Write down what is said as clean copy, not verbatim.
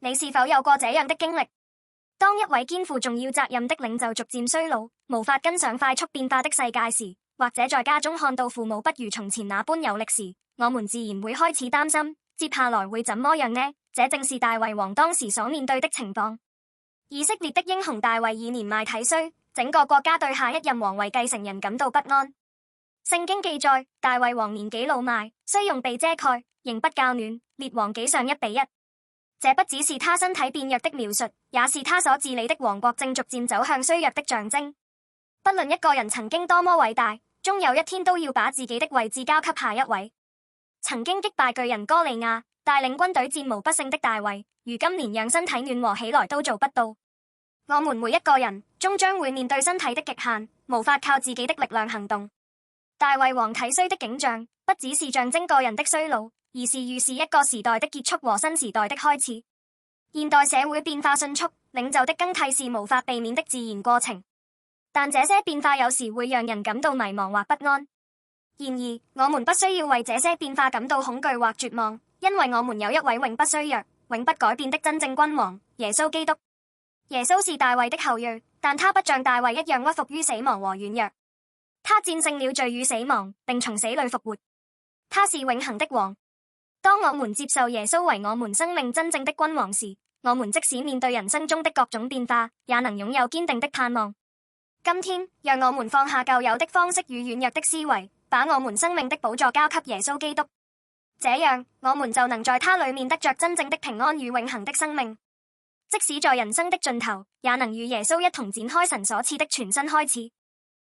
你是否有過這樣的經歷？當一位肩負重要責任的領袖逐漸衰老，無法跟上快速變化的世界時，或者在家中看到父母不如從前那般有力時，我們自然會開始擔心，接下來會怎麼樣呢？這正是大衛王當時所面對的情況。以色列的英雄大衛已年邁體衰，整個國家對下一任王位繼承人感到不安。聖經記載，大衛王年紀老邁，雖用被遮蓋，仍不較暖。列王紀上1:1。這不只是他身體變弱的描述，也是他所治理的王國正逐漸走向衰弱的象徵。不論一個人曾經多麼偉大，終有一天都要把自己的位置交給下一位。曾經擊敗巨人哥利亞，帶領軍隊戰無不勝的大衛，如今連讓身體暖和起來都做不到。我們每一個人終將會面對身體的極限，無法靠自己的力量行動。大衛王體衰的景象，不只是象徵個人的衰老，而是預示一個時代的結束和新時代的開始。現代社會變化迅速，領袖的更替是無法避免的自然過程，但這些變化有時會讓人感到迷茫或不安。然而，我們不需要為這些變化感到恐懼或絕望，因為我們有一位永不衰弱、永不改變的真正君王——耶穌基督。耶穌是大衛的後裔，但他不像大衛一樣屈服於死亡和軟弱。他戰勝了罪與死亡，並從死裏復活。他是永恆的王。當我們接受耶穌為我們生命真正的君王時，我們即使面對人生中的各種變化，也能擁有堅定的盼望。今天，讓我們放下舊有的方式與軟弱的思維，把我們生命的寶座交給耶穌基督。這樣，我們就能在他裡面得着真正的平安與永恆的生命。即使在人生的盡頭，也能與耶穌一同展開神所賜的全新開始。